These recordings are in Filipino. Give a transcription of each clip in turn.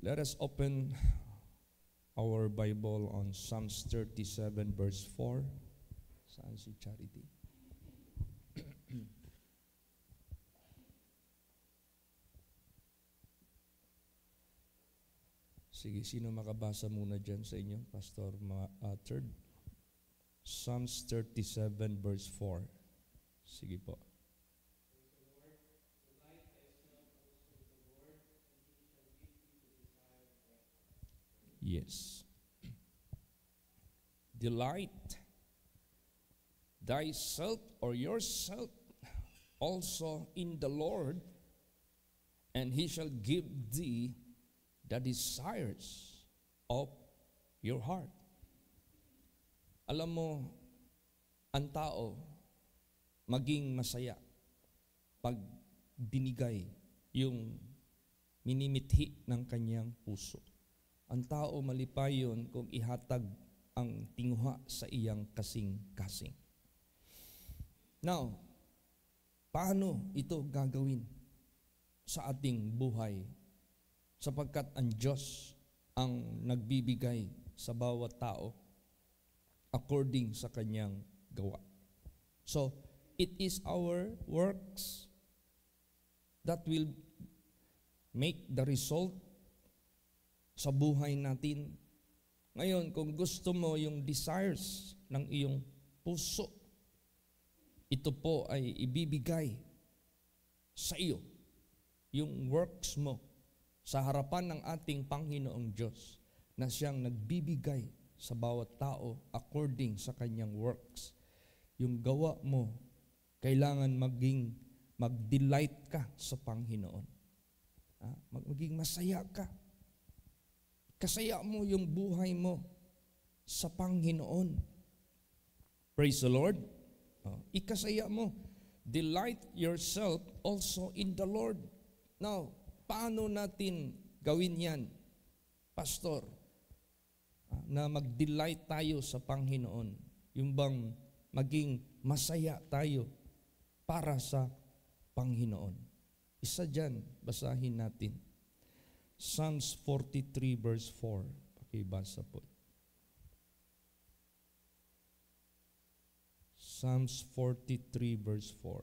Let us open our Bible on Psalms 37 verse 4. Saan si Charity? Sige, sino makabasa muna dyan sa inyo? Pastor Third. Psalms 37 verse 4. Sige po. Yes. Delight thyself or yourself also in the Lord, and He shall give thee the desires of your heart. Alam mo, ang tao maging masaya pag binigay yung minimithi ng kanyang puso. Ang tao malipay yun kung ihatag ang tinguha sa iyang kasing-kasing. Now, paano ito gagawin sa ating buhay? Sapagkat ang Diyos ang nagbibigay sa bawat tao according sa kanyang gawa. So, it is our works that will make the result sa buhay natin. Ngayon, kung gusto mo yung desires ng iyong puso, ito po ay ibibigay sa iyo. Yung works mo sa harapan ng ating Panginoong Diyos na siyang nagbibigay sa bawat tao according sa kanyang works. Yung gawa mo, kailangan mag-delight ka sa Panginoon. Maging masaya ka. Kasaya mo yung buhay mo sa Panginoon. Praise the Lord. Ikasaya mo. Delight yourself also in the Lord. Now, paano natin gawin yan, Pastor? Na mag-delight tayo sa Panginoon. Yung bang maging masaya tayo para sa Panginoon. Isa dyan, basahin natin. Psalms 43 verse 4. Pakibasa po. Psalms 43 verse 4.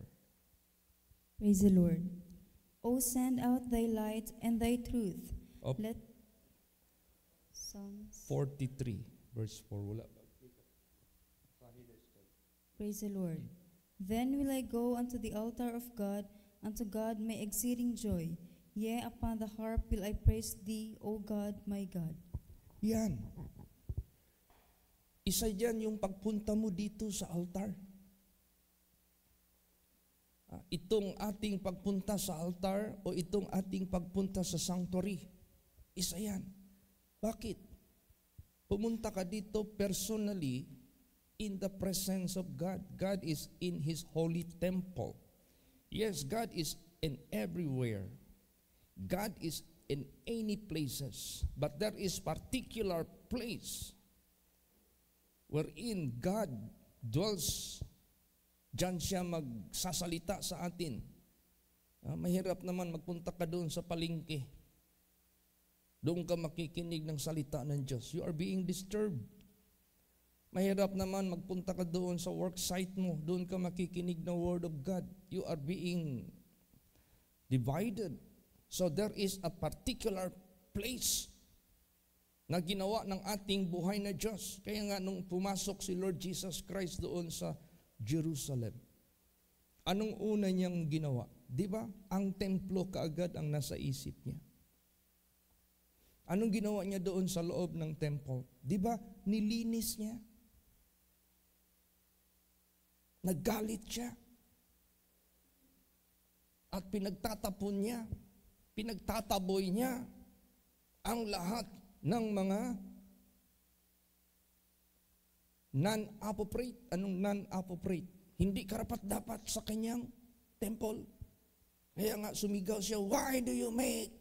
Praise the Lord. O send out thy light and thy truth. Let Psalms 43 verse 4. Wala. Praise the Lord. Then will I go unto the altar of God, unto God my exceeding joy. Yea, upon the harp will I praise thee, O God, my God. Yan. Isa dyan yung pagpunta mo dito sa altar. Itong ating pagpunta sa altar o itong ating pagpunta sa sanctuary. Isa yan. Bakit? Pumunta ka dito personally in the presence of God. God is in His holy temple. Yes, God is in everywhere. God is in any places, but there is particular place wherein God dwells. Diyan siya magsasalita sa atin. Mahirap naman magpunta ka doon sa palengke. Doon ka makikinig ng salita ng Diyos. You are being disturbed. Mahirap naman magpunta ka doon sa work site mo. Doon ka makikinig ng Word of God. You are being divided. So there is a particular place na ginawa ng ating buhay na Diyos. Kaya nga nung pumasok si Lord Jesus Christ doon sa Jerusalem, anong una niyang ginawa? Di ba? Ang templo kaagad ang nasa isip niya. Anong ginawa niya doon sa loob ng temple? Di ba? Nilinis niya. Naggalit siya. At pinagtatapon niya. Pinagtataboy niya ang lahat ng mga non-appropriate. Anong non-appropriate? Hindi karapat-dapat sa kanyang temple. Kaya nga sumigaw siya, why do you make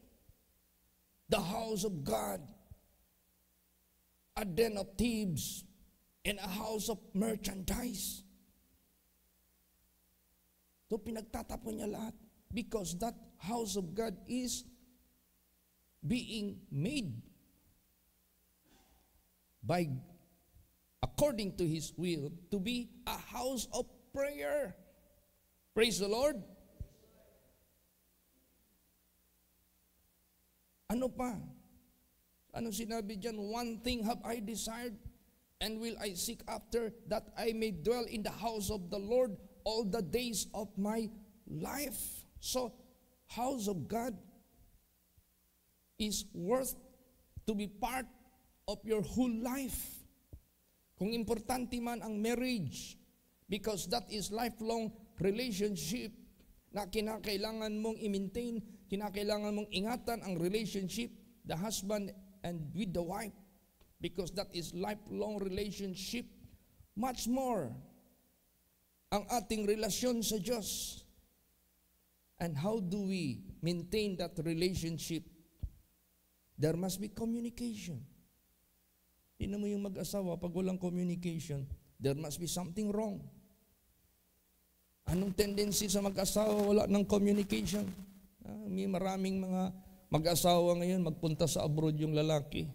the house of God a den of thieves and a house of merchandise? So pinagtatapon niya lahat. Because that house of God is being made by according to His will to be a house of prayer. Praise the Lord. Ano pa? Ano sinabi dyan? One thing have I desired, and will I seek after, that I may dwell in the house of the Lord all the days of my life. So, house of God is worth to be part of your whole life. Kung importante man ang marriage, because that is lifelong relationship na kinakailangan mong i-maintain, kinakailangan mong ingatan ang relationship, the husband and with the wife, because that is lifelong relationship. Much more ang ating relasyon sa Diyos. And how do we maintain that relationship? There must be communication. Tingnan mo yung mag-asawa, pag walang communication, there must be something wrong. Anong tendency sa mag-asawa? Wala ng communication. May maraming mga mag-asawa ngayon, magpunta sa abroad yung lalaki.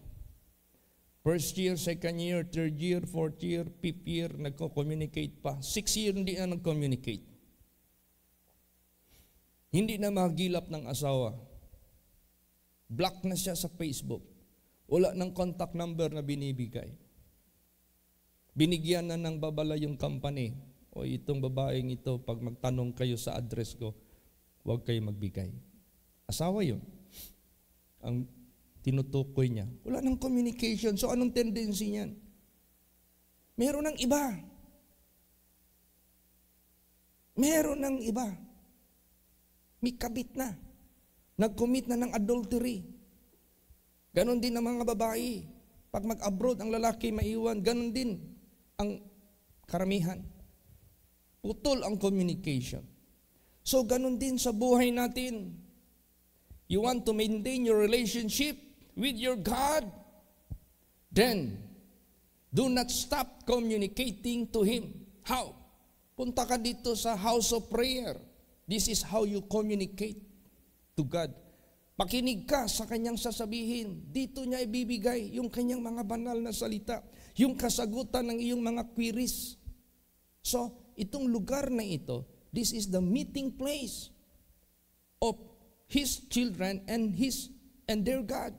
First year, second year, third year, fourth year, fifth year, nagko-communicate pa. 6 year, hindi na nag-communicate. Hindi na magilap ng asawa. Block na siya sa Facebook. Wala ng contact number na binibigay. Binigyan na ng babala yung company. O itong babaeng ito, pag magtanong kayo sa address ko, huwag kayo magbigay. Asawa yun. Ang tinutukoy niya. Wala ng communication. So anong tendency niyan? Meron ng iba. Meron ng iba. May kabit na. Nag-commit na ng adultery. Ganon din ang mga babae. Pag mag-abroad ang lalaki maiwan, ganon din ang karamihan. Putol ang communication. So ganon din sa buhay natin. You want to maintain your relationship with your God? Then, do not stop communicating to Him. How? Punta ka dito sa house of prayer. This is how you communicate to God. Pakinig ka sa Kanyang sasabihin. Dito niya ibibigay yung Kanyang mga banal na salita, yung kasagutan ng iyong mga queries. So, itong lugar na ito, this is the meeting place of His children and their God.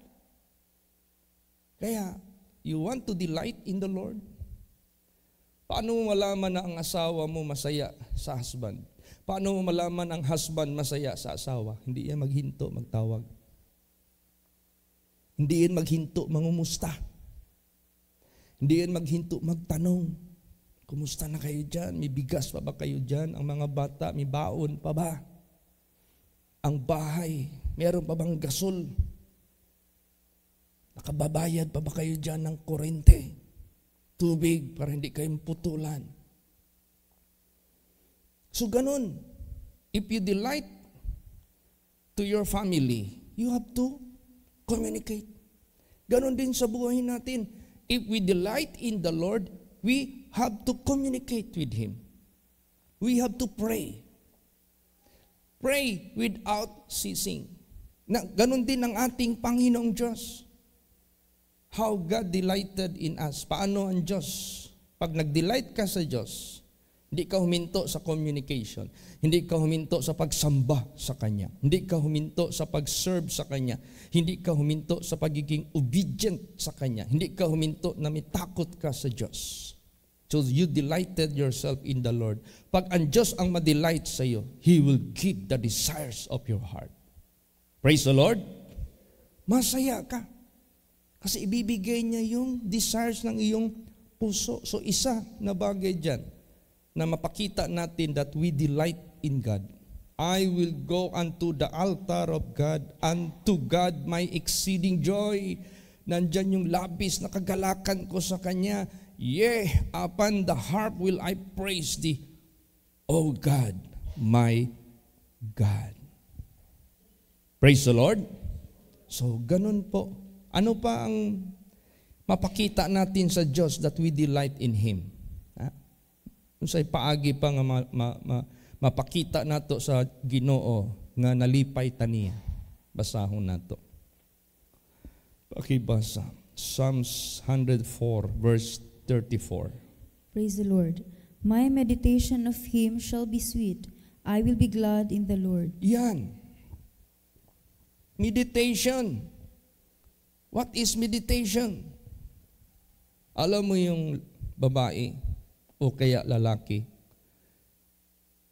Kaya, you want to delight in the Lord? Paano mo malaman na ang asawa mo masaya sa husband? Paano mo malaman ang husband masaya sa asawa? Hindi yan maghinto, magtawag. Hindi yan maghinto, mangumusta. Hindi yan maghinto, magtanong. Kumusta na kayo dyan? May bigas pa ba kayo dyan? Ang mga bata, may baon pa ba? Ang bahay, meron pa bang gasol? Nakababayad pa ba kayo dyan ng kurente? Tubig para hindi kayo putulan. So ganun, if you delight to your family, you have to communicate. Ganun din sa buhay natin. If we delight in the Lord, we have to communicate with Him. We have to pray. Pray without ceasing. Ganun din ang ating Panginoong Diyos. How God delighted in us. Paano ang Diyos? Pag nag-delight ka sa Diyos, hindi ka huminto sa communication. Hindi ka huminto sa pagsamba sa Kanya. Hindi ka huminto sa pag-serve sa Kanya. Hindi ka huminto sa pagiging obedient sa Kanya. Hindi ka huminto na may takot ka sa Diyos. So you delighted yourself in the Lord. Pag ang Diyos ang ma-delight sa iyo, He will give the desires of your heart. Praise the Lord. Masaya ka. Kasi ibibigay niya yung desires ng iyong puso. So isa na bagay dyan, na mapakita natin that we delight in God. I will go unto the altar of God, unto God my exceeding joy. Nandyan yung labis na kagalakan ko sa Kanya. Yea, upon the harp will I praise Thee, O God, my God. Praise the Lord. So, ganun po. Ano pa ang mapakita natin sa Diyos that we delight in Him? Sa paagi pa nga mapakita nato sa Ginoo nga nalipay taniya. Basahon nato. Pakibasa. Psalms 104 verse 34. Praise the Lord. My meditation of him shall be sweet. I will be glad in the Lord. Yan. Meditation. What is meditation? Alam mo yung babae o kaya lalaki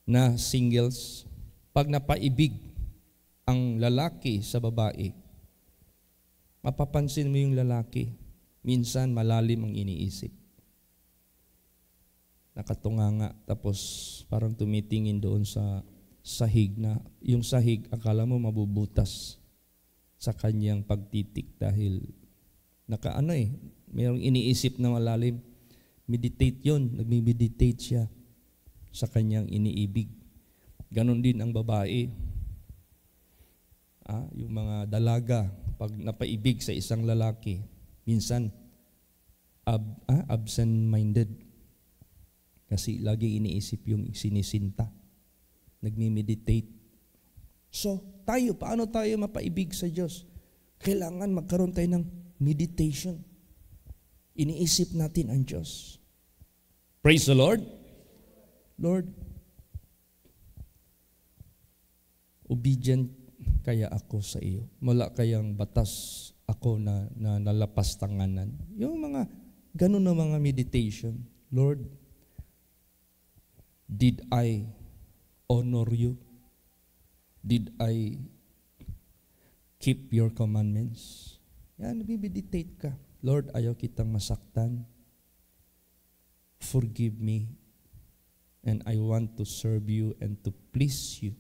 na singles, pag napaibig ang lalaki sa babae, mapapansin mo yung lalaki, minsan malalim ang iniisip. Nakatunganga, tapos parang tumitingin doon sa sahig na, yung sahig, akala mo mabubutas sa kanyang pagtitik dahil mayroong iniisip na malalim. Meditate yun, nagmi-meditate siya sa kanyang iniibig. Ganon din ang babae. Yung mga dalaga, pag napaibig sa isang lalaki, minsan absent-minded. Kasi lagi iniisip yung sinisinta. Nagmi-meditate. So, paano tayo mapaibig sa Diyos? Kailangan magkaroon tayo ng meditation. Iniisip natin ang Diyos. Praise the Lord. Lord, obedient kaya ako sa iyo. Wala kayang batas ako na nalapastanganan. Yung mga ganun na mga meditation. Lord, did I honor you? Did I keep your commandments? Yan, nabimeditate ka. Lord, ayaw kitang masaktan. Forgive me. And I want to serve you and to please you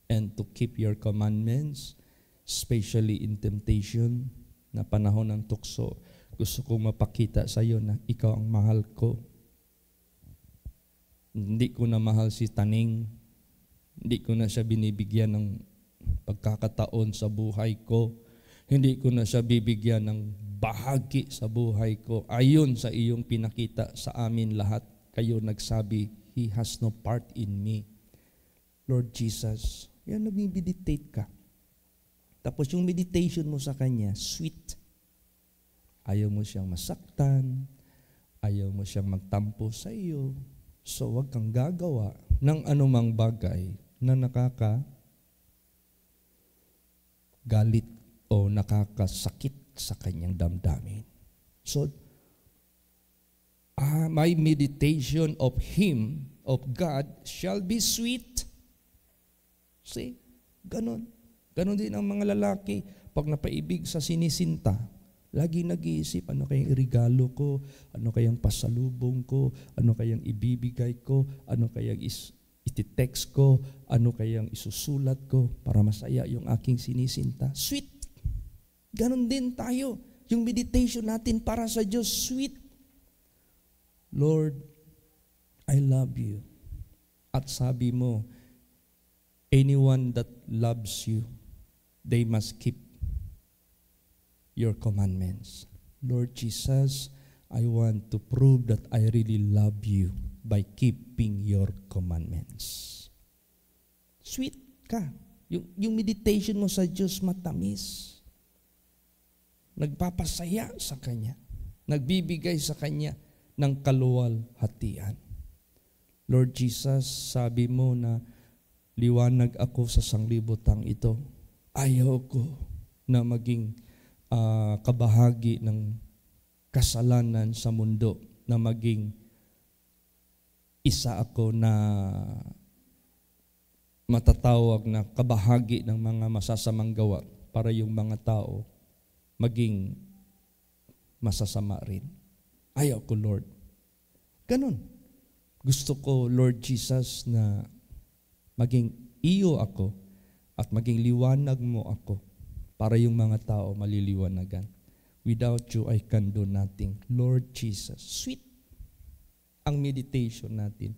and to keep your commandments, especially in temptation na panahon ng tukso. Gusto kong mapakita sa iyo na ikaw ang mahal ko. Hindi ko na mahal si Taning. Hindi ko na siya binibigyan ng pagkakataon sa buhay ko. Hindi ko na siya bibigyan ng bahagi sa buhay ko. Ayon sa iyong pinakita sa amin lahat, kayo nagsabi, He has no part in me. Lord Jesus, yan, nag-meditate ka. Tapos yung meditation mo sa Kanya, sweet. Ayaw mo siyang masaktan, ayaw mo siyang magtampo sa iyo. So wag kang gagawa ng anumang bagay na nakakagalit o nakakasakit sa kanyang damdamin. So, my meditation of Him, of God, shall be sweet. See? Ganon. Ganon din ang mga lalaki. Pag napaibig sa sinisinta, lagi nag-iisip, ano kayang irigalo ko, ano kayang pasalubong ko, ano kayang ibibigay ko, ano kayang iti-text ko, ano kayang isusulat ko para masaya yung aking sinisinta. Sweet. Ganon din tayo. Yung meditation natin para sa Diyos, sweet. Lord, I love you. At sabi mo, anyone that loves you, they must keep your commandments. Lord Jesus, I want to prove that I really love you by keeping your commandments. Sweet ka. Yung meditation mo sa Diyos matamis. Nagpapasaya sa Kanya. Nagbibigay sa Kanya ng kaluwalhatian. Lord Jesus, sabi mo na liwanag ako sa sanglibutang ito. Ayaw ko na maging kabahagi ng kasalanan sa mundo, na maging isa ako na matatawag na kabahagi ng mga masasamang gawa para yung mga tao maging masasama rin. Ayaw ko, Lord. Ganon. Gusto ko, Lord Jesus, na maging iyo ako at maging liwanag mo ako para yung mga tao maliliwanagan. Without you, I can do nothing. Lord Jesus, sweet ang meditation natin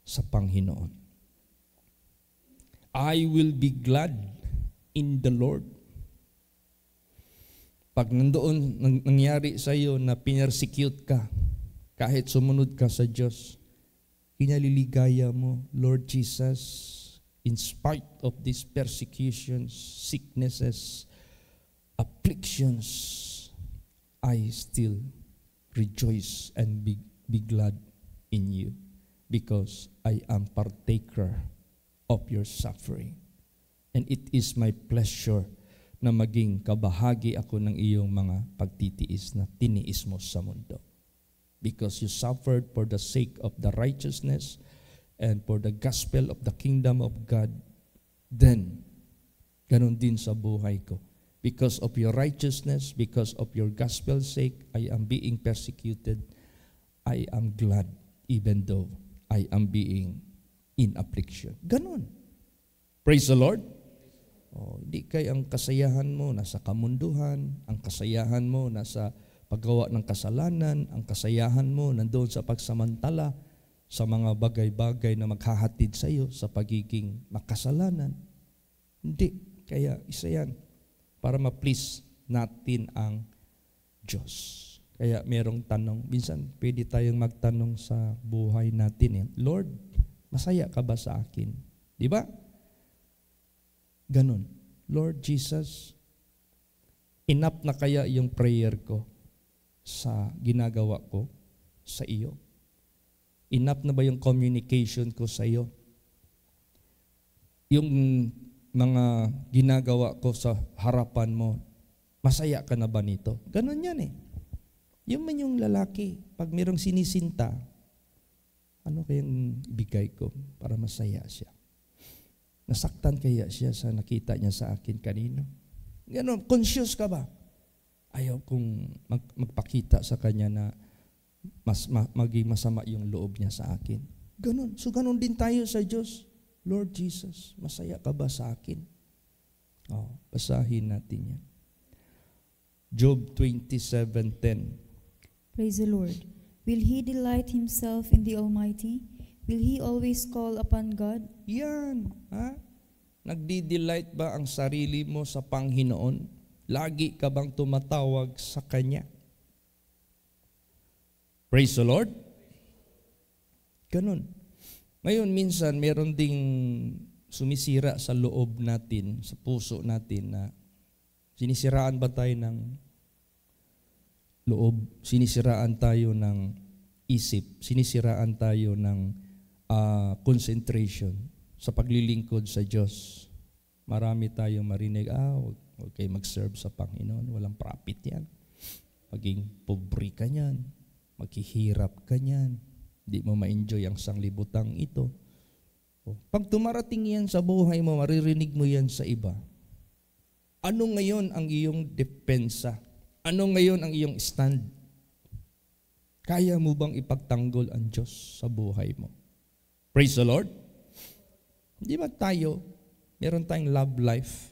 sa Panginoon. I will be glad in the Lord. Pag nandoon nangyari sa iyo na pinersecute ka, kahit sumunod ka sa Diyos, kinaliligaya mo, Lord Jesus, in spite of these persecutions, sicknesses, afflictions, I still rejoice and be glad in you, because I am partaker of your suffering. And it is my pleasure na maging kabahagi ako ng iyong mga pagtitiis na tiniis mo sa mundo. Because you suffered for the sake of the righteousness and for the gospel of the kingdom of God, then ganun din sa buhay ko. Because of your righteousness, because of your gospel's sake, I am being persecuted. I am glad even though I am being in affliction. Ganun. Praise the Lord. Di kay ang kasayahan mo nasa kamunduhan, ang kasayahan mo nasa paggawa ng kasalanan, ang kasayahan mo nandoon sa pagsamantala sa mga bagay-bagay na maghahatid sa iyo sa pagiging makasalanan. Hindi. Kaya isa yan para ma-please natin ang Diyos. Kaya merong tanong, minsan pwede tayong magtanong sa buhay natin, Lord, masaya ka ba sa akin? Di ba? Ganun. Lord Jesus, enough na kaya yung prayer ko sa ginagawa ko sa iyo? Enough na ba yung communication ko sa iyo? Yung mga ginagawa ko sa harapan mo, masaya ka na ba nito? Ganun yan eh. Yung man yung lalaki, pag mayroong sinisinta, ano kayang ibigay ko para masaya siya? Nasaktan kaya siya sa nakita niya sa akin kanino? Ganon, conscious ka ba? Ayaw kong magpakita sa kanya na maging masama yung loob niya sa akin. Ganon. So ganon din tayo sa Diyos. Lord Jesus, masaya ka ba sa akin? Basahin natin yan. Job 27:10. Praise the Lord. Will he delight himself in the Almighty? Will he always call upon God? Yan. Nagdi-delight ba ang sarili mo sa Panginoon? Lagi ka bang tumatawag sa Kanya? Praise the Lord. Ganun. Ngayon, minsan, meron ding sumisira sa loob natin, sa puso natin na sinisiraan ba tayo ng loob? Sinisiraan tayo ng isip? Sinisiraan tayo ng concentration sa paglilingkod sa Diyos? Marami tayong marinig, huwag kayo mag-serve sa Panginoon, walang profit yan. Maging pobre ka niyan, maghihirap ka niyan, di mo ma-enjoy ang sanglibutang ito. Pag tumarating yan sa buhay mo, maririnig mo yan sa iba. Ano ngayon ang iyong depensa? Ano ngayon ang iyong stand? Kaya mo bang ipagtanggol ang Diyos sa buhay mo? Praise the Lord. Di ba tayo, meron tayong love life.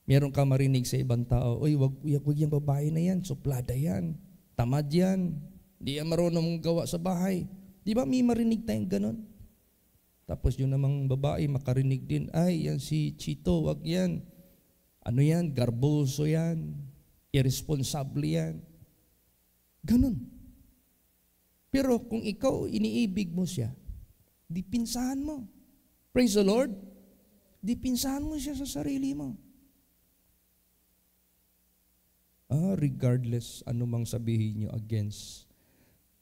Meron ka marinig sa ibang tao, wag yung babae na yan, suplada yan, tamad yan, di yan marunong gawa sa bahay. Di ba may marinig tayong ganon? Tapos yun namang babae makarinig din, yan si Chito, wag yan. Ano yan? Garboso yan. Irresponsible yan. Ganon. Pero kung ikaw iniibig mo siya, di pinsahan mo. Praise the Lord. Di pinsahan mo siya sa sarili mo. Regardless anumang sabihin niyo against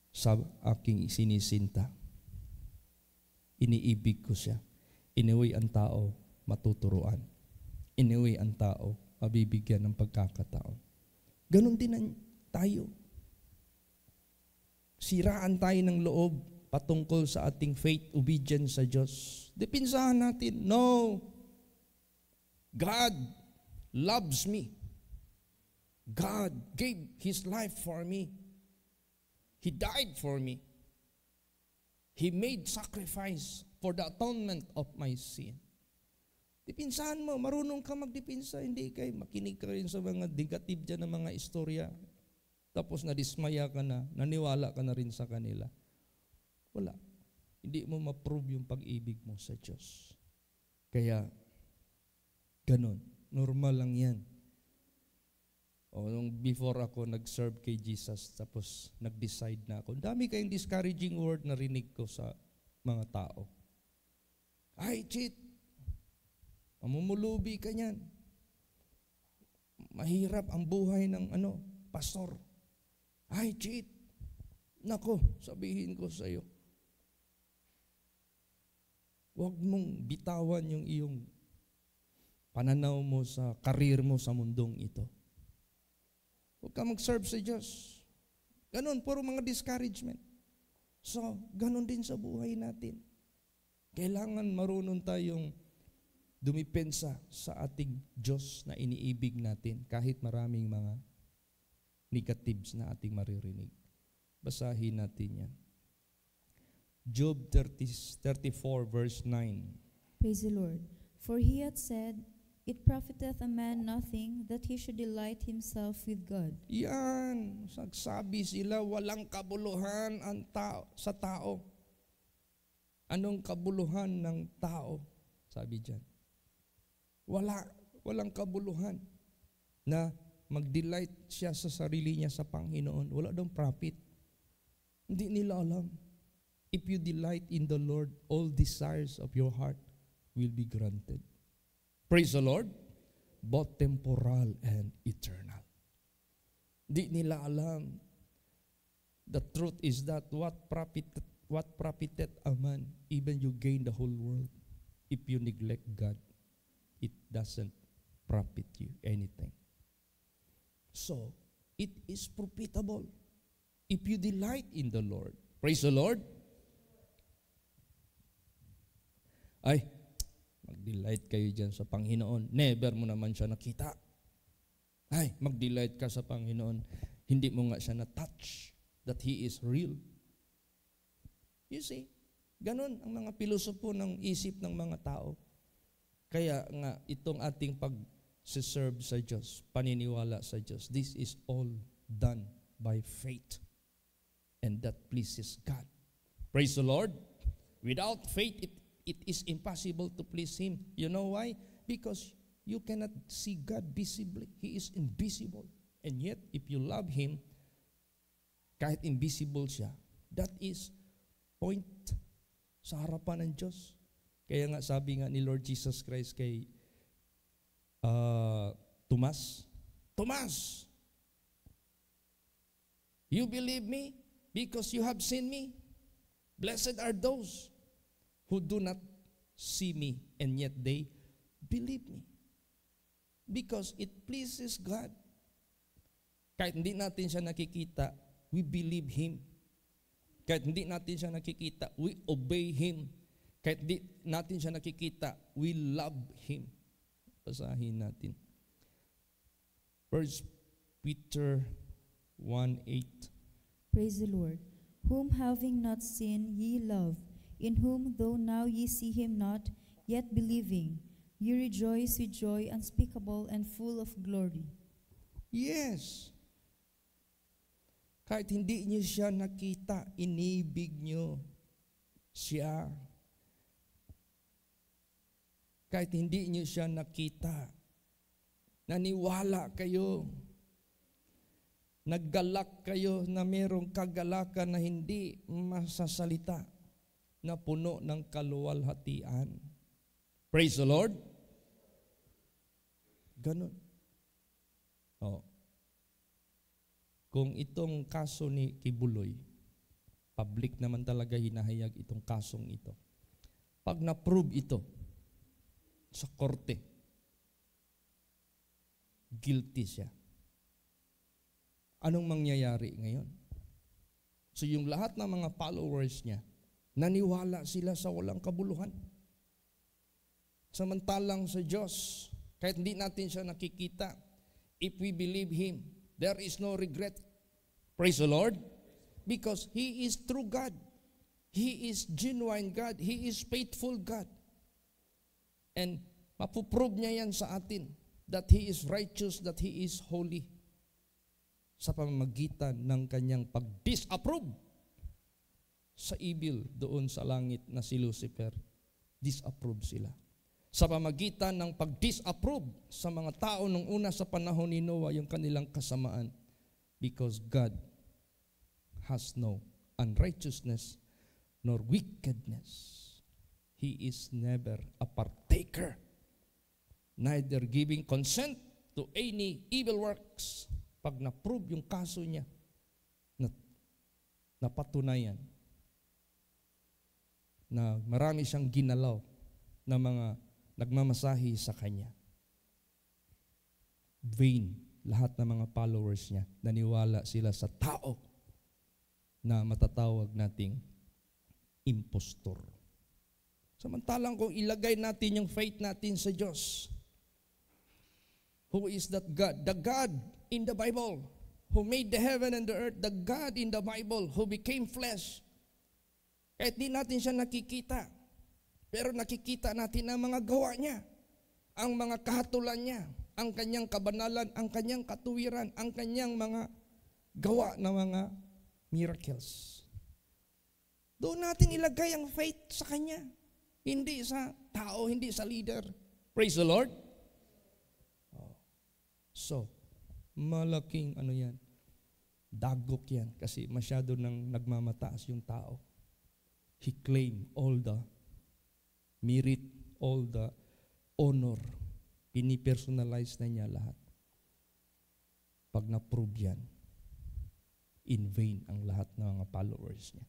sa aking sinisinta, iniibig ko siya. Iniwi ang tao matuturuan. Iniwi ang tao mabibigyan ng pagkakataon. Ganon din tayo. Siraan tayo ng loob patungkol sa ating faith, obedience sa Diyos. Dipinsahan natin, no. God loves me. God gave His life for me. He died for me. He made sacrifice for the atonement of my sin. Dipinsahan mo, marunong ka magdipinsa, hindi kay makinig ka rin sa mga negative dyan ng mga istorya. Tapos nadismaya ka na, naniwala ka na rin sa kanila. Wala. Hindi mo ma-prove yung pag-ibig mo sa Diyos. Kaya, ganun. Normal lang yan. Nung before ako nag-serve kay Jesus, tapos nag-decide na ako. Dami kayong discouraging word na rinig ko sa mga tao. Ay, cheat! Mamumulubi ka niyan. Mahirap ang buhay ng pastor. I cheat. Nako, sabihin ko sa iyo. Huwag mong bitawan yung iyong pananaw mo sa karir mo sa mundong ito. Huwag ka mag-serve sa Diyos. Ganun, puro mga discouragement. So, ganun din sa buhay natin. Kailangan marunong tayong dumipensa sa ating Diyos na iniibig natin kahit maraming mga negatives na ating maririnig. Basahin natin yan. Job 34 verse 9. Praise the Lord. For he hath said, It profiteth a man nothing that he should delight himself with God. Yan, sagsabi sila, walang kabuluhan ang sa tao. Anong kabuluhan ng tao? Sabi dyan. Walang kabuluhan na mag-delight siya sa sarili niya sa Panginoon. Wala daw profit. Hindi nila alam. If you delight in the Lord, all desires of your heart will be granted. Praise the Lord. Both temporal and eternal. Hindi nila alam. The truth is that what profited a man, even you gain the whole world, if you neglect God, it doesn't profit you anything. So, it is profitable if you delight in the Lord. Praise the Lord. Ay, mag-delight kayo dyan sa Panginoon. Never mo naman siya nakita. Ay, mag-delight ka sa Panginoon. Hindi mo nga siya na-touch that He is real. You see, ganun ang mga pilosopo ng isip ng mga tao. Kaya nga, itong ating pag-serve sa Diyos, paniniwala sa Diyos, this is all done by faith. And that pleases God. Praise the Lord. Without faith, it is impossible to please Him. You know why? Because you cannot see God visibly. He is invisible. And yet, if you love Him, kahit invisible siya, that is point sa harapan ng Diyos. Kaya nga sabi nga ni Lord Jesus Christ kay Tomas, Tomas, you believe me because you have seen me? Blessed are those who do not see me and yet they believe me. Because it pleases God. Kahit hindi natin siya nakikita, we believe Him. Kahit hindi natin siya nakikita, we obey Him. Kahit hindi natin siya nakikita, we love Him. Basahin natin. 1 Peter 1:8. Praise the Lord. Whom having not seen ye love, in whom though now ye see Him not, yet believing, ye rejoice with joy unspeakable and full of glory. Yes. Kahit hindi niyo siya nakita, inibig niyo siya. Kahit hindi niyo siya nakita, naniwala kayo. Naggalak kayo na mayroong kagalakan na hindi masasalita, na puno ng kaluwalhatian. Praise the Lord. Ganun. Oh. Kung itong kaso ni Kibuloy, public naman talaga hinahayag itong kasong ito. Pag na-prove ito sa korte, guilty siya. Anong mangyayari ngayon? So yung lahat ng mga followers niya, naniwala sila sa walang kabuluhan. Samantalang sa Diyos, kahit hindi natin siya nakikita, if we believe Him, there is no regret. Praise the Lord. Because He is true God. He is genuine God. He is faithful God. And mapuprove niya yan sa atin that He is righteous, that He is holy sa pamamagitan ng kanyang pag-disapprove sa evil doon sa langit na si Lucifer. Disapprove sila. Sa pamamagitan ng pag-disapprove sa mga tao nung una sa panahon ni Noah, yung kanilang kasamaan. Because God has no unrighteousness nor wickedness. He is never a partaker, neither giving consent to any evil works. Pag na-prove yung kaso niya, napatunayan na marami siyang ginalaw na mga nagmamasahi sa kanya. Vain, lahat ng mga followers niya, naniwala sila sa tao na matatawag nating impostor. Samantalang kung ilagay natin yung faith natin sa Diyos, who is that God? The God in the Bible, who made the heaven and the earth, the God in the Bible, who became flesh. Kahit di natin siya nakikita, pero nakikita natin ang mga gawa niya, ang mga kahatulan niya, ang kanyang kabanalan, ang kanyang katuwiran, ang kanyang mga gawa na mga miracles. Doon natin ilagay ang faith sa kanya, hindi sa tao, hindi sa leader. Praise the Lord. So, malaking yan, dagok yan kasi masyado nang nagmamataas yung tao. He claimed all the merit, all the honor. Pinipersonalize na niya lahat. Pag na-prove yan, in vain ang lahat ng mga followers niya.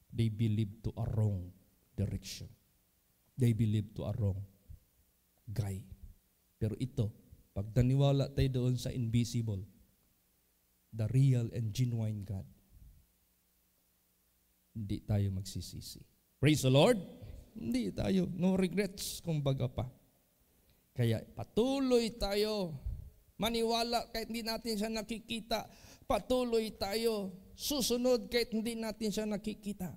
They believe to a wrong direction. They believe to a wrong guy. Pero ito, pag naniwala tayo doon sa invisible, the real and genuine God, hindi tayo magsisisi. Praise the Lord! Hindi tayo, no regrets, kumbaga pa. Kaya patuloy tayo maniwala kahit hindi natin siya nakikita. Patuloy tayo susunod kahit hindi natin siya nakikita.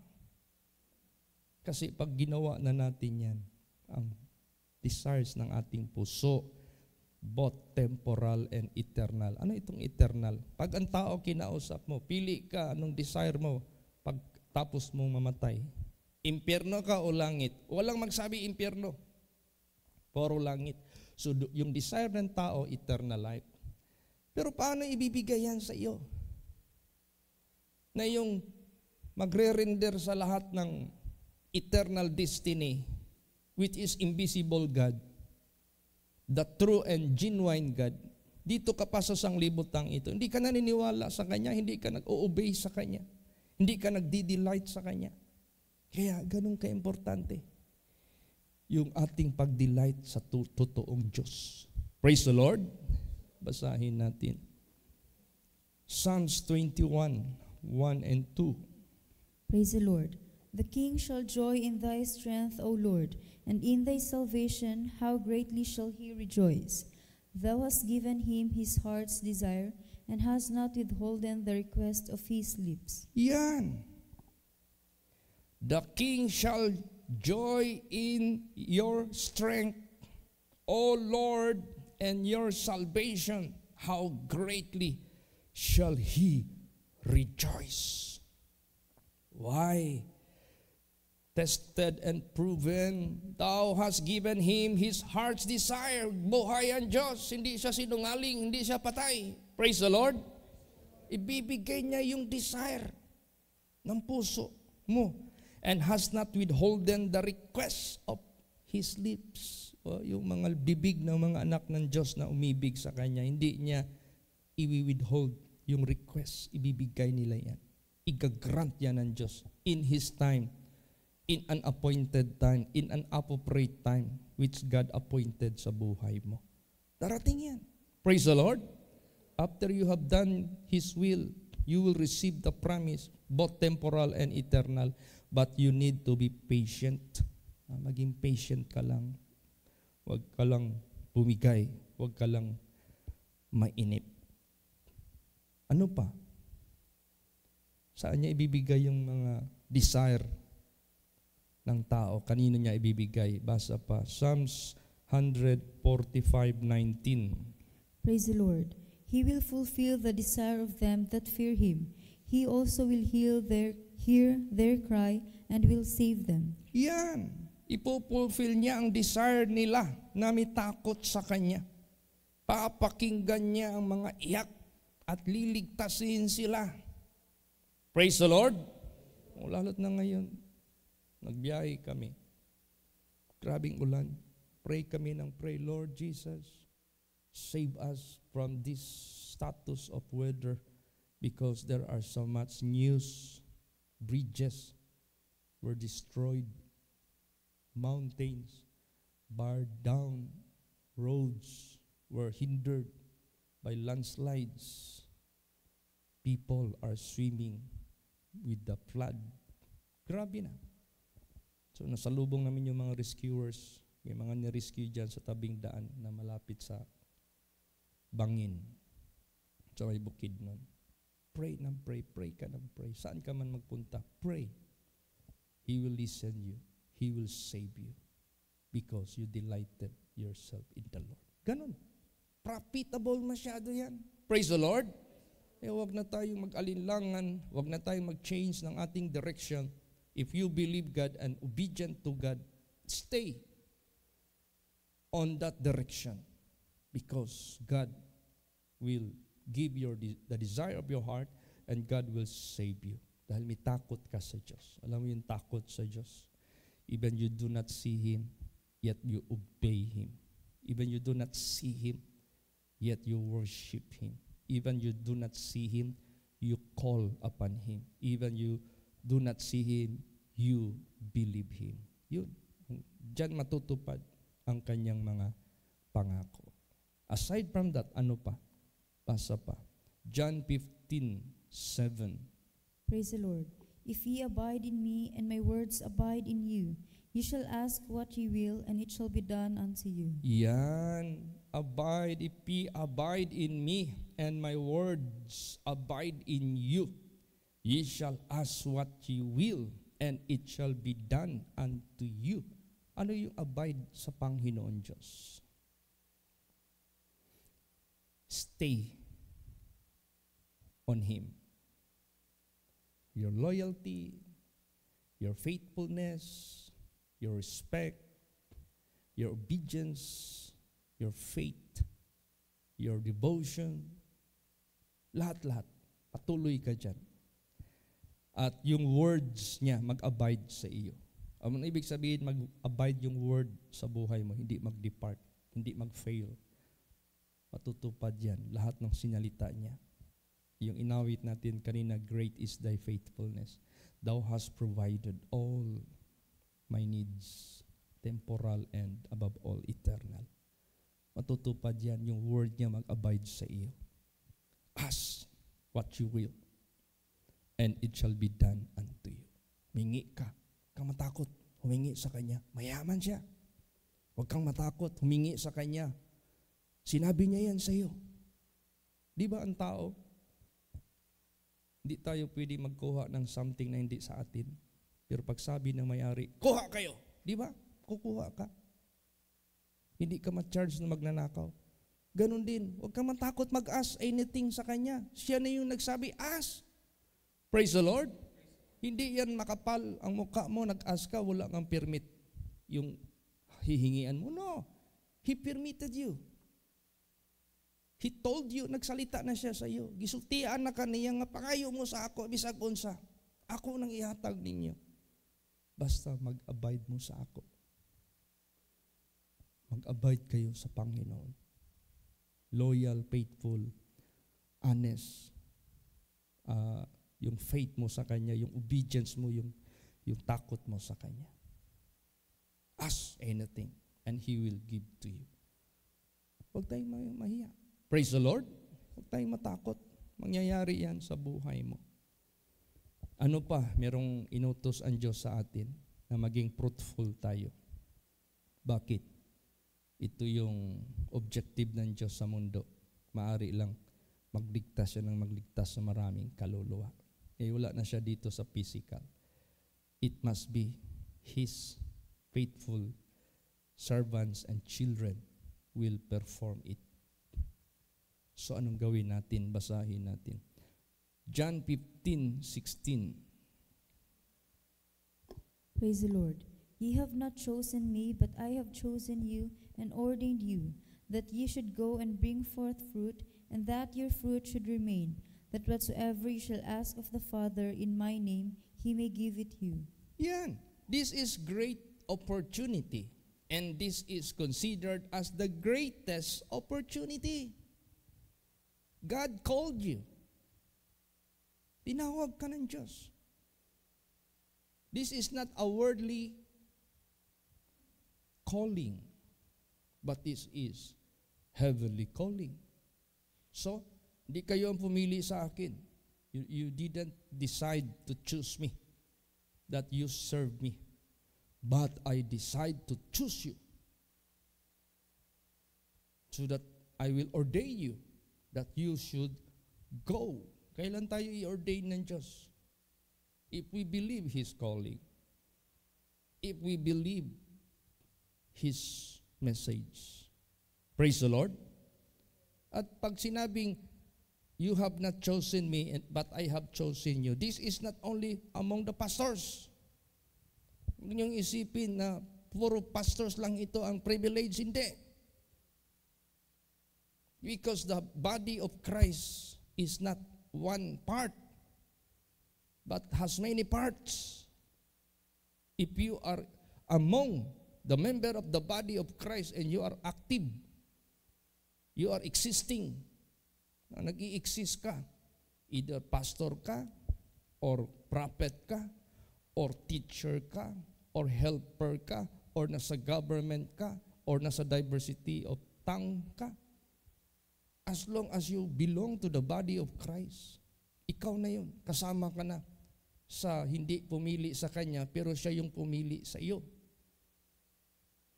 Kasi pag ginawa na natin yan, ang desires ng ating puso, both temporal and eternal. Ano itong eternal? Pag ang tao kinausap mo, pili ka anong desire mo pag tapos mong mamatay. Impyerno ka o langit? Walang magsabi impyerno. Puro langit. So yung desire ng tao, eternal life. Pero paano ibibigay yan sa iyo? Na yung magre-render sa lahat ng eternal destiny, which is invisible God, the true and genuine God, dito ka pa sa sanglibutang ito. Hindi ka naniniwala sa Kanya, hindi ka nag-o-obey sa Kanya, hindi ka nagdi-delight sa Kanya. Kaya ganun ka-importante yung ating pag-delight sa totoong Diyos. Praise the Lord. Basahin natin. Psalms 21, 1 and 2. Praise the Lord. The king shall joy in thy strength, O Lord, and in thy salvation how greatly shall he rejoice. Thou hast given him his heart's desire, and hast not withholden the request of his lips. Yan. The king shall joy in your strength, O Lord, and your salvation, how greatly shall he rejoice. Why? Tested and proven, thou hast given him his heart's desire. Buhay ang Diyos, hindi siya sinungaling, hindi siya patay. Praise the Lord. Ibibigay niya yung desire ng puso mo. And has not withholden the request of his lips. O, yung mga bibig ng mga anak ng Diyos na umibig sa Kanya, hindi niya i-withhold yung request. Ibibigay nila yan. Igagrant yan ng Diyos in His time, in an appointed time, in an appropriate time, which God appointed sa buhay mo. Darating yan. Praise the Lord. After you have done His will, you will receive the promise, both temporal and eternal. But you need to be patient. Maging patient ka lang. Huwag ka lang bumigay. Huwag ka lang mainip. Ano pa? Saan niya ibibigay yung mga desire ng tao? Kanino niya ibibigay? Basa pa. Psalms 145:19. Praise the Lord. He will fulfill the desire of them that fear Him. He also will hear their cry and will save them. Yan. Ipupulfill niya ang desire nila na may takot sa Kanya. Papakinggan niya ang mga iyak at liligtasin sila. Praise the Lord. Lalo't na ngayon, nagbiyahe kami. Grabing ulan. Pray kami ng pray, Lord Jesus, Save us from this status of weather because there are so much news. Bridges were destroyed, mountains barred down, roads were hindered by landslides. People are swimming with the flood. Grabe na. So nasalubong namin yung mga rescuers. May mga nirescue dyan sa tabing daan na malapit sa bangin. Sa may bukid nun. Pray nang pray, pray ka nang pray. Saan ka man magpunta, pray. He will listen you. He will save you. Because you delighted yourself in the Lord. Ganon. Profitable masyado yan. Praise the Lord. Huwag na tayong mag-alinlangan. Huwag na tayong mag-change ng ating direction. If you believe God and obedient to God, stay on that direction. Because God will give the desire of your heart and God will save you. Dahil may takot ka sa Diyos. Alam mo yung takot sa Diyos? Even you do not see Him, yet you obey Him. Even you do not see Him, yet you worship Him. Even you do not see Him, you call upon Him. Even you do not see Him, you believe Him. Yun. Diyan matutupad ang kanyang mga pangako. Aside from that, ano pa? Basa pa. John 15:7. Praise the Lord. If ye abide in me, and my words abide in you, ye shall ask what ye will, and it shall be done unto you. Yan. Abide, if ye abide in me, and my words abide in you, ye shall ask what ye will, and it shall be done unto you. Ano yung abide sa Panginoon Diyos? Stay on Him. Your loyalty, your faithfulness, your respect, your obedience, your faith, your devotion, lahat-lahat, patuloy ka dyan. At yung words niya mag-abide sa iyo. Ang ibig sabihin, mag-abide yung word sa buhay mo, hindi mag-depart, hindi mag-fail. Matutupad yan, lahat ng sinalita niya. Yung inawit natin kanina, great is thy faithfulness. Thou hast provided all my needs, temporal and above all, eternal. Matutupad yan, yung word niya mag-abide sa iyo. Ask what you will, and it shall be done unto you. Humingi ka. Huwag kang matakot. Humingi sa Kanya. Mayaman siya. Huwag kang matakot. Humingi sa Kanya. Sinabi niya yan sa iyo. Di ba ang tao? Hindi tayo pwede magkuha ng something na hindi sa atin. Pero pag sabi ng may-ari, kuha kayo. Di ba? Kukuha ka. Hindi ka ma-charge na magnanakaw. Ganon din. Huwag kang matakot mag-ask anything sa Kanya. Siya na yung nagsabi, ask. Praise the Lord. Hindi yan makapal ang mukha mo, nag-ask ka, wala kang permit. Yung hihingian mo, no. He permitted you. He told you, nagsalita na siya sa iyo. Gisultian na kaniya nga, pangayo mo sa ako, bisag unsa. Ako nang ihatag ninyo. Basta mag-abide mo sa ako. Mag-abide kayo sa Panginoon. Loyal, faithful, honest. Yung faith mo sa Kanya, yung obedience mo, yung takot mo sa Kanya. Ask anything, and He will give to you. Huwag tayong mahiya. Praise the Lord. Huwag tayong matakot. Mangyayari yan sa buhay mo. Ano pa, merong inutos ang Diyos sa atin na maging fruitful tayo. Bakit? Ito yung objective ng Diyos sa mundo. Maari lang magligtas siya ng magligtas sa maraming kaluluwa. Wala na siya dito sa physical. It must be His faithful servants and children will perform it. So anong gawin natin? Basahin natin. John 15:16. Praise the Lord. Ye have not chosen me, but I have chosen you and ordained you, that ye should go and bring forth fruit, and that your fruit should remain, that whatsoever you shall ask of the Father in my name, He may give it you. Yan. This is great opportunity And this is considered as the greatest opportunity. God called you. Tinawag ka ng Diyos. This is not a worldly calling, but this is heavenly calling. So, hindi kayo ang pumili sa akin. You didn't decide to choose me, that you serve me. But I decide to choose you so that I will ordain you that you should go. Kailan tayo i-ordain ng Diyos? If we believe His calling, if we believe His message. Praise the Lord. At pag sinabing, you have not chosen me, but I have chosen you, this is not only among the pastors. Huwag niyong isipin na puro pastors lang ito ang privilege. Hindi. Because the body of Christ is not one part, but has many parts. If you are among the member of the body of Christ and you are active, you are existing, nag-i-exist ka, either pastor ka, or prophet ka, or teacher ka, or helper ka, or nasa government ka, or nasa diversity of tongue ka. As long as you belong to the body of Christ, ikaw na yun. Kasama ka na sa hindi pumili sa Kanya, pero siya yung pumili sa iyo.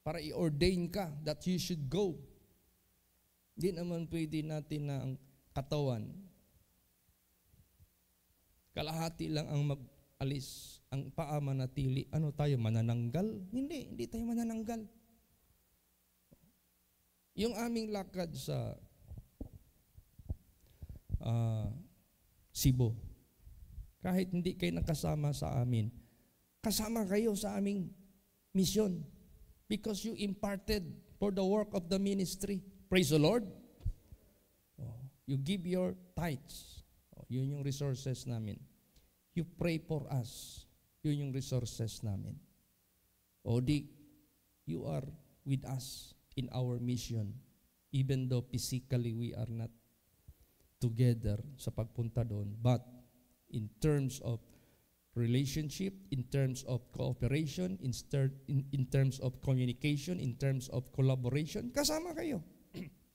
Para i-ordain ka that you should go. Hindi naman pwede natin na ang katawan, kalahati lang ang mag-alis, ang paa manatili. Ano tayo, manananggal? Hindi tayo manananggal. Yung aming lakad sa Cebu, kahit hindi kayo nakasama sa amin, kasama kayo sa aming mission because you imparted for the work of the ministry. Praise the Lord. You give your tithes. Yun yung resources namin. You pray for us. Yun yung resources namin. You are with us in our mission, even though physically we are not together sa pagpunta doon. But in terms of relationship, in terms of cooperation, in terms of communication, in terms of collaboration, kasama kayo.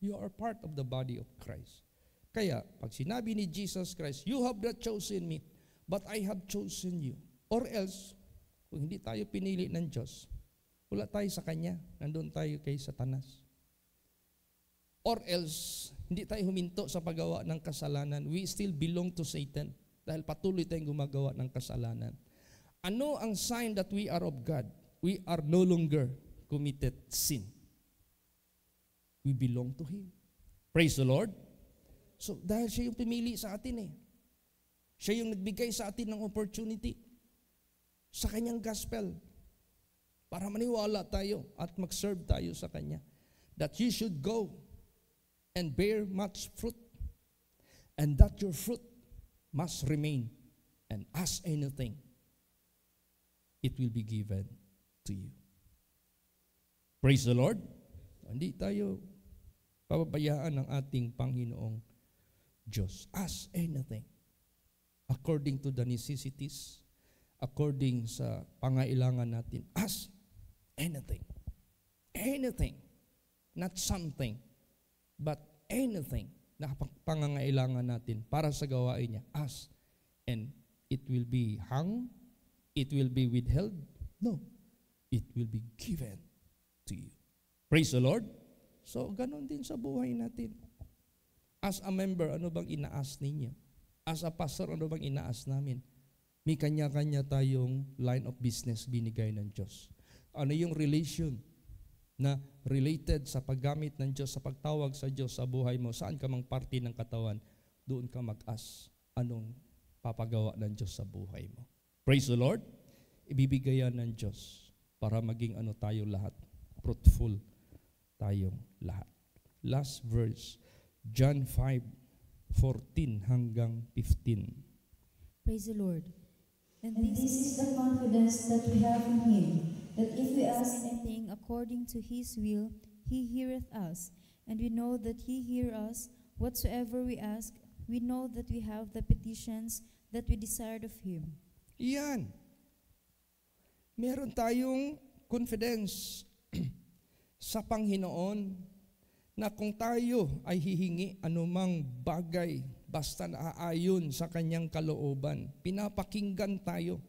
You are part of the body of Christ. Kaya, pag sinabi ni Jesus Christ, you have not chosen me, but I have chosen you. Or else, kung hindi tayo pinili ng Diyos, wala tayo sa Kanya, nandun tayo kay Satanas. Or else, hindi tayo huminto sa paggawa ng kasalanan. We still belong to Satan dahil patuloy tayong gumagawa ng kasalanan. Ano ang sign that we are of God? We are no longer committed sin. We belong to Him. Praise the Lord. So, dahil siya yung pumili sa atin eh. Siya yung nagbigay sa atin ng opportunity sa Kanyang gospel para maniwala tayo at mag-serve tayo sa Kanya. That you should go and bear much fruit, and that your fruit must remain, and ask anything, it will be given to you. Praise the Lord. Hindi tayo pababayaan ng ating Panginoong Diyos. Ask anything according to the necessities, according sa pangailangan natin. Ask anything. Anything. Not something, but anything na pangangailangan natin para sa gawain niya. Ask, and it will be hung, it will be withheld. No, it will be given to you. Praise the Lord. So, ganon din sa buhay natin. As a member, ano bang inaas ninyo? As a pastor, ano bang inaas namin? May kanya-kanya tayong line of business binigay ng Diyos. Ano yung relation na related sa paggamit ng Diyos, sa pagtawag sa Diyos sa buhay mo? Saan ka mang parte ng katawan, doon ka mag-ask anong papagawa ng Diyos sa buhay mo. Praise the Lord. Ibibigayan ng Diyos para maging ano tayo lahat, fruitful tayong lahat. Last verse, John 5:14 hanggang 15. Praise the Lord. And this is the confidence that we have in Him, that if we ask anything according to his will, he heareth us. And we know that he hear us whatsoever we ask. We know that we have the petitions that we desired of him. Yan. Meron tayong confidence sa Panginoon na kung tayo ay hihingi anumang bagay basta naaayon sa kanyang kalooban, pinapakinggan tayo.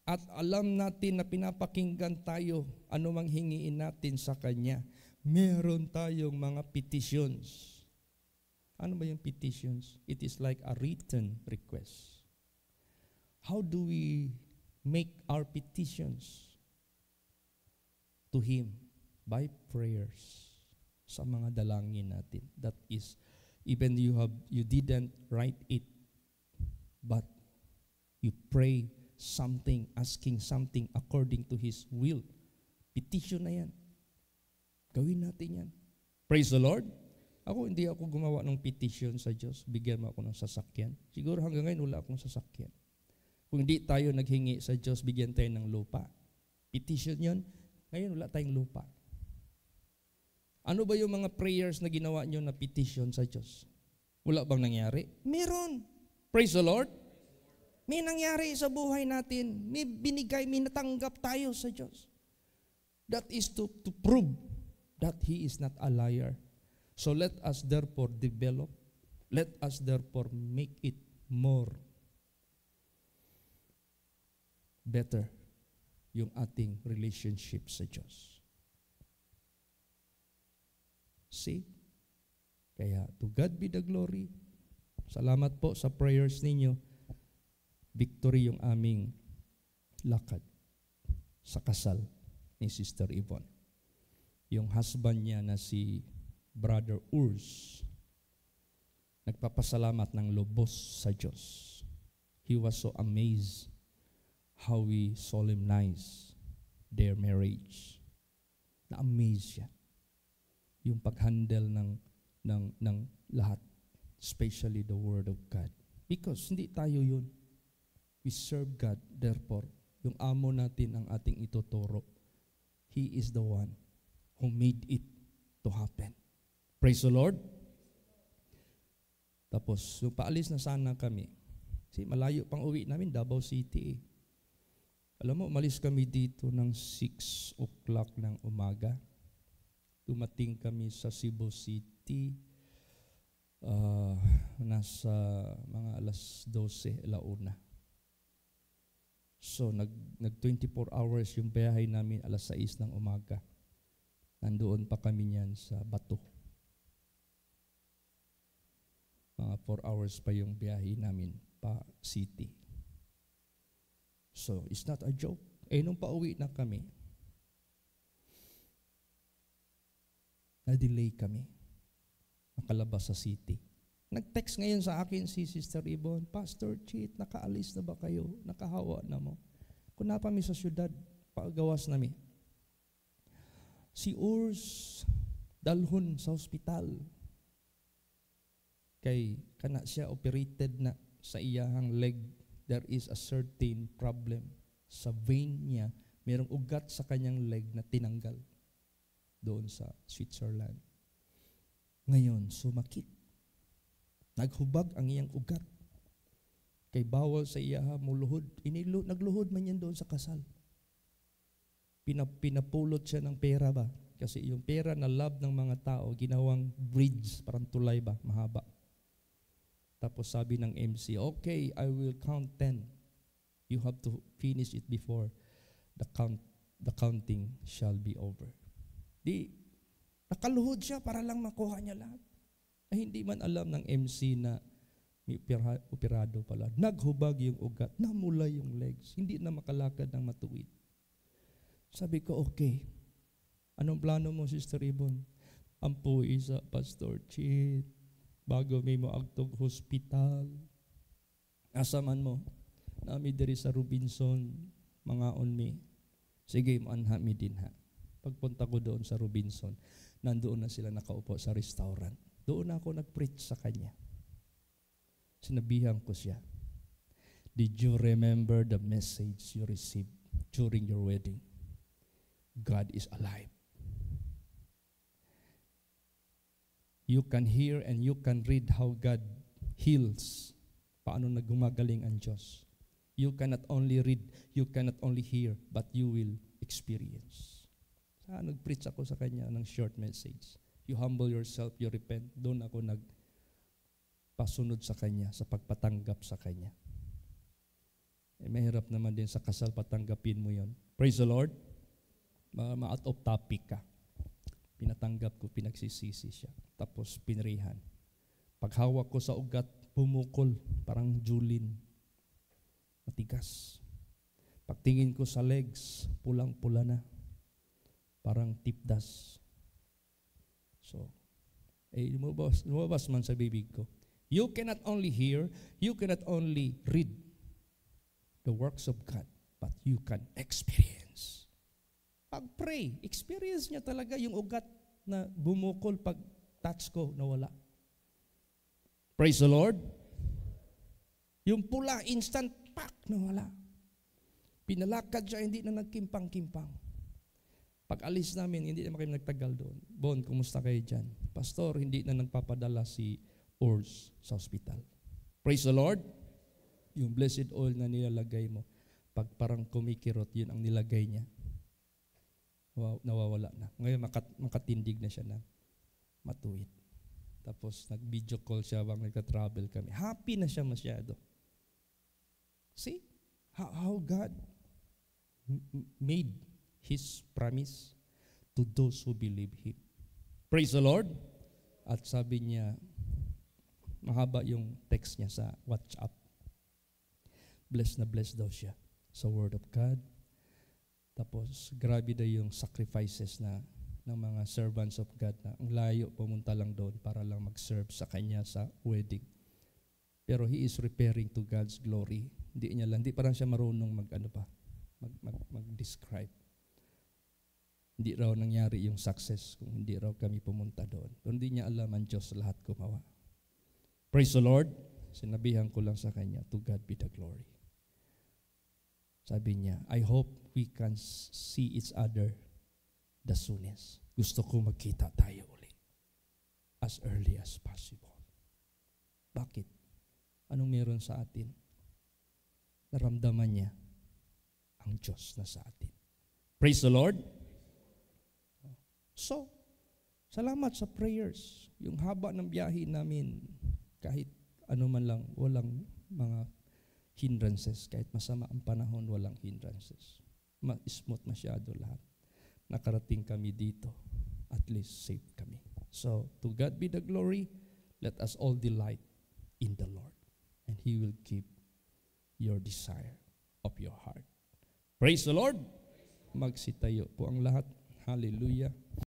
At alam natin na pinapakinggan tayo anumang hingiin natin sa kanya. Meron tayong mga petitions. Ano ba yung petitions? It is like a written request. How do we make our petitions to Him? By prayers. Sa mga dalangin natin. That is, even you didn't write it, but you pray something, asking something according to His will. Petition na yan. Gawin natin yan. Praise the Lord. Hindi ako gumawa ng petition sa Diyos. Bigyan mo ako ng sasakyan. Siguro hanggang ngayon wala akong sasakyan. Kung hindi tayo naghingi sa Diyos, bigyan tayo ng lupa. Petition yun. Ngayon wala tayong lupa. Ano ba yung mga prayers na ginawa nyo na petition sa Diyos? Wala bang nangyari? Meron. Praise the Lord. May nangyari sa buhay natin. May binigay, may natanggap tayo sa Diyos. That is to prove that He is not a liar. So let us therefore develop, let us therefore make it more better yung ating relationship sa Diyos. See? Kaya to God be the glory. Salamat po sa prayers ninyo. Victory yung aming lakad sa kasal ni Sister Yvonne. Yung husband niya na si Brother Urs, nagpapasalamat ng lubos sa Diyos. He was so amazed how we solemnize their marriage. Na-amaze siya. Yung pag-handle ng lahat, especially the Word of God. Because hindi tayo yun. We serve God, therefore, yung amo natin ang ating ituturo. He is the one who made it to happen. Praise the Lord. Tapos, yung paalis na sana kami. Kasi malayo pang uwi namin, Davao City. Alam mo, umalis kami dito ng 6 o'clock ng umaga. Dumating kami sa Cebu City. Nasa mga alas 12, alauna. So, nag 24 hours yung biyahe namin, alas 6 ng umaga. Nandoon pa kami niyan sa Bato. Mga 4 hours pa yung biyahe namin pa city. So, it's not a joke. Nung pauwi na kami, na-delay kami. Nakalabas sa city. Nag-text ngayon sa akin si Sister Yvonne, Pastor Chit, nakaalis na ba kayo? Nakahawa na mo. Kung napami sa syudad, pagawas nami. Si Urs, dalhon sa ospital. Kay kana siya operated na sa iyahang leg. There is a certain problem. Sa vein niya, mayroong ugat sa kanyang leg na tinanggal doon sa Switzerland. Ngayon, sumakit. Naghubag ang iyang ugat. Kay bawal sa iyaha muluhod. Nagluhod man yan doon sa kasal. Pinapulot siya ng pera ba? Kasi yung pera na love ng mga tao, ginawang bridge, parang tulay ba, mahaba. Tapos sabi ng MC, okay, I will count 10. You have to finish it before the counting shall be over. Nakaluhod siya para lang makuha niya lahat. Ay hindi man alam ng MC na may operado pala. Naghubag yung ugat, namulay yung legs, hindi na makalakad ng matuwid. Sabi ko, okay. Anong plano mo, Sister Yvonne? Ampuy sa Pastor Chit. Bago may moagtog hospital. Asa man mo? Nami diri sa Robinson, mga onmi. Sige, maanha mi din ha. Pagpunta ko doon sa Robinson, nandoon na sila nakaupo sa restaurant. Doon ako nag-preach sa kanya. Sinabihan ko siya, did you remember the message you received during your wedding? God is alive. You can hear and you can read how God heals. Paano nagumagaling ang Diyos. You cannot only read, you cannot only hear, but you will experience. Nag-preach ako sa kanya ng short message. You humble yourself, you repent. Doon ako nagpasunod sa kanya, sa pagpatanggap sa kanya. Mahirap naman din sa kasal, patanggapin mo yon. Praise the Lord. Ma-out of topic ka. Pinatanggap ko, pinagsisisi siya. Tapos pinrihan. Paghawak ko sa ugat, pumukol, parang julin. Matigas. Pagtingin ko sa legs, pulang-pula na. Parang tipdas. So, lumabas man sa bibig ko. You cannot only hear, you cannot only read the works of God, but you can experience. Pag-pray, experience niya talaga yung ugat na bumukol pag touch ko, nawala. Praise the Lord. Yung pula, instant, pak, nawala. Pinalakad siya, hindi na nagkimpang-kimpang. Pag alis namin, hindi na kami nagtagal doon. Bon, kumusta kayo dyan? Pastor, hindi na nagpapadala si Ors sa hospital. Praise the Lord. Yung blessed oil na nilalagay mo, pag parang kumikirot, yun ang nilagay niya. Nawawala na. Ngayon makatindig na siya na matuwid. Tapos nag-video call siya habang nagka-travel kami. Happy na siya masyado. See how God made His promise to those who believe Him. Praise the Lord. At sabi niya, mahaba yung text niya sa WhatsApp. Blessed na blessed daw siya sa Word of God. Tapos, grabe daw yung sacrifices ng mga servants of God na ang layo pumunta lang doon para lang mag-serve sa kanya sa wedding. Pero he is repairing to God's glory. Hindi parang siya marunong mag-describe. Hindi raw nangyari yung success kung hindi raw kami pumunta doon. Hindi niya alam ang Diyos lahat gumawa. Praise the Lord. Sinabihan ko lang sa kanya, to God be the glory. Sabi niya, I hope we can see each other the soonest. Gusto ko magkita tayo ulit. As early as possible. Bakit? Anong meron sa atin? Naramdaman niya ang Diyos na sa atin. Praise the Lord. So, salamat sa prayers. Yung haba ng biyahe namin, kahit ano man lang, walang mga hindrances. Kahit masama ang panahon, walang hindrances. Smooth masyado lahat. Nakarating kami dito. At least safe kami. So, to God be the glory. Let us all delight in the Lord. And He will give your desire of your heart. Praise the Lord. Magsitayo po ang lahat. Hallelujah.